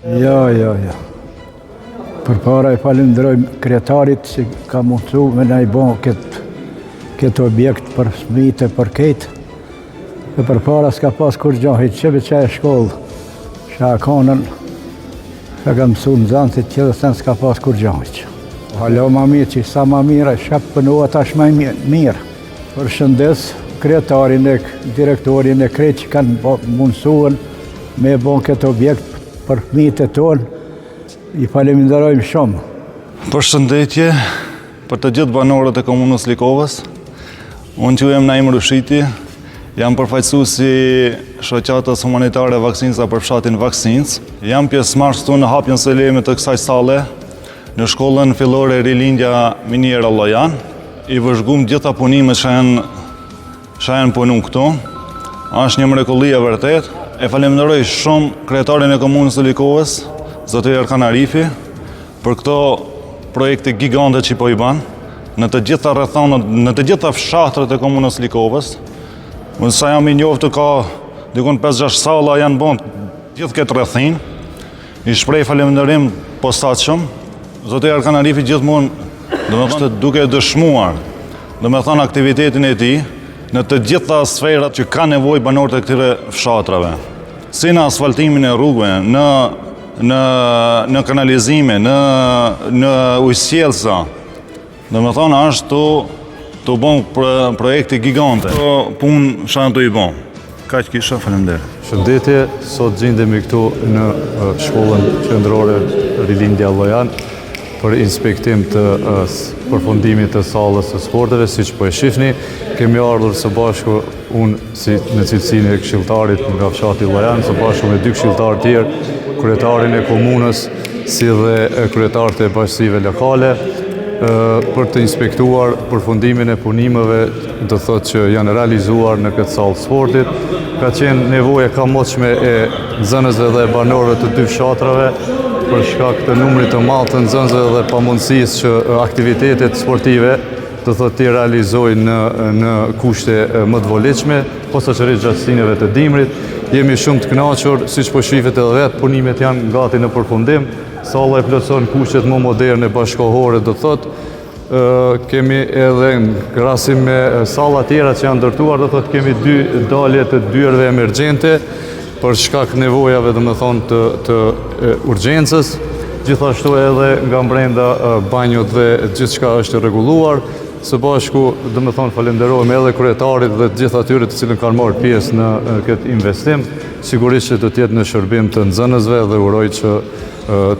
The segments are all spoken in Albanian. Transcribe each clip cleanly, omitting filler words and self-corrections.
Jo. Përpara I falenderojmë kryetarit që ka mundsu me na I bon këtë objekt për fëmijët e për këtë. E përpara s'ka pas kur gjohit që veç e shkollë, shakonën, që ka mësu në zanësit që dhe sen s'ka pas kur gjohit. Halo ma mirë që sa ma mirë, shkap pënua tash ma mirë. Për shëndes, kryetarin e direktorin e krejt që kanë mundësuen me bon këtë objekt për fëmijët e tonë, I faleminderojmë shumë. Përshëndetje për të gjithë banorët e komunës Likovës. Unë quhem Naim Rushiti, jam përfaqësuesi shoqatës humanitare Vaksinca për fshatin Vaksinc. Jam pjesëmarrës këtu në hapjen së lejmit të kësaj salle në shkollën fillore Rilindja Miniera Llojan. I vëzhgum gjitha punimet që janë punu këtu. Është një mrekulli e vërtet. E falenderoj shumë kryetarin e komunës së Likovës, Zoti Erkan Arifi, për këto projekte gigante që po I ban në të gjitha rrethonat, në të gjitha fshatrët e komunës Likovës. Unë sa jam I njoftë ka dikon 5-6 salla janë bon gjithë këtë rrethin. I shpreh falenderim posaçëm. Zoti Erkan Arifi gjithmonë domethënë duke dëshmuar, domethënë aktivitetin e tij në të gjitha sferat që ka nevojë banorët e këtyre fshatrave. Si në asfaltimin e rrugëve, në kanalizime, në ujësjelsa. Domethënë është të bon projekte gigante. Punë shanë të I bon. Kaq kisha, faleminderit. Shëndetje, sot gjendemi këtu në shkollën qendrore Rilindja Llojan për inspektim të përfundimit të sallës së sporteve, siç po e shihni. Kemi ardhur së bashku unë në cilësinë e këshilltarit nga fshati Llojan, së bashku me 2 këshilltarë tjerë, kryetarin e komunës si dhe kryetarët e bashkësive lokale, për të inspektuar përfundimin e punimeve, do thotë që janë realizuar në këtë sallë sportit. Ka qenë nevoja kamotshme e nxënësve dhe banorëve të 2 fshatrave për shkak të numrit të madh të nxënësve dhe pamundësisë që aktivitetet sportive do thotë të realizojnë në kushte më të volitshme, posaçërisht gjatë sinjeve të dimrit. Jemi shumë të kënaqur, siç po shihet edhe vetë, punimet janë gati në përfundim. Salla e plotëson kushtet më moderne bashkëkohore, do thotë. Kemi edhe në krahasim me salla tjera që janë ndërtuar, do thotë kemi 2 dalje të dyerve emergjente për shkak nevojave, domethënë të urgjencës. Gjithashtu edhe nga brenda banjot dhe gjithçka është rregulluar. Së bashku, domethënë falenderojmë edhe kryetarit dhe të gjithë atyre të cilën kanë marrë pjesë në këtë investim. Sigurisht që do të jetë në shërbim të nxënësve dhe uroj që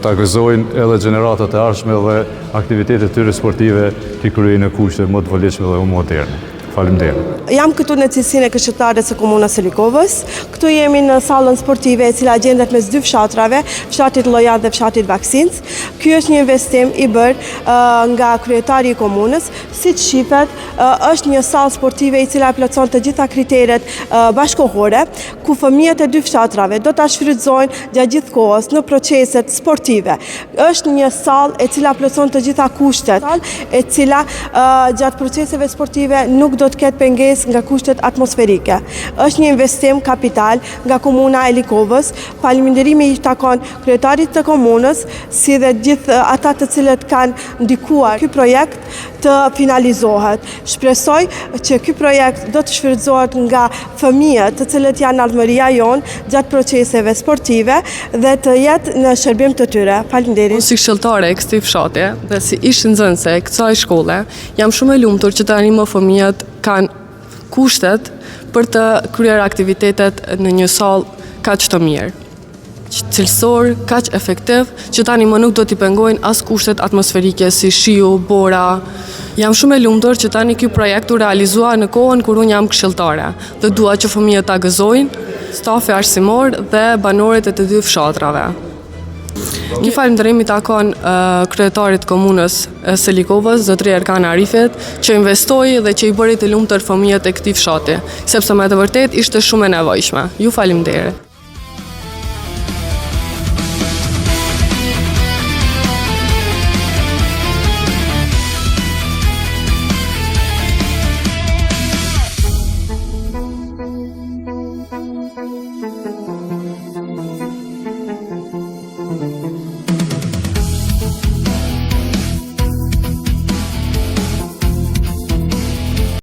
ta gëzojnë edhe gjeneratat e ardhshme dhe aktivitetet tyre sportive të kryejnë në kushte më të volitshme dhe më moderne. Faleminderit. Jam këtu në cilësinë e këshilltares së komunës së Likovës. Këtu jemi në sallën sportive e cila gjendet mes 2 fshatrave, fshatit Llojan dhe fshatit Vaksinc. Ky është një investim I bërë nga kryetari I komunës. Siç shihet, është një sallë sportive I cila plotëson të gjitha kriteret bashkëkohore, ku fëmijët e 2 fshatrave do ta shfrytëzojnë gjatë gjithë kohës në proceset sportive. Është një sallë e cila plotëson të gjitha kushtet, e cila gjatë proceseve sportive nuk do të ketë pengesë nga kushtet atmosferike. Është një investim kapital nga komuna e Likovës. Faleminderimi I takon kryetarit të komunës, si dhe gjithë ata të cilët kanë ndikuar ky projekt të finalizohet. Shpresoj që ky projekt do të shfrytëzohet nga fëmijët të cilët janë ardhmëria jonë gjatë proceseve sportive dhe të jetë në shërbim të tyre. Faleminderit. Unë si këshilltare e këtij fshati dhe si ish nxënëse e kësaj shkolle, jam shumë e lumtur që tani më fëmijët kanë kushtet për të kryer aktivitetet në një sallë kaq të mirë, cilësor, kaq efektiv, që tani më nuk do t'i pengojnë as kushtet atmosferike si shiu, bora. Jam shumë e lumtur që tani ky projekt u realizua në kohën kur unë jam këshilltare dhe dua që fëmijët ta gëzojnë, stafi arsimor dhe banorët e të 2 fshatrave. Një falënderim I takon kryetarit komunës së Likovës, Zotri Erkan Arifit, që investoi dhe që I bëri të lumtur fëmijët e këtij fshati, sepse me të vërtetë ishte shumë e nevojshme. Ju faleminderit.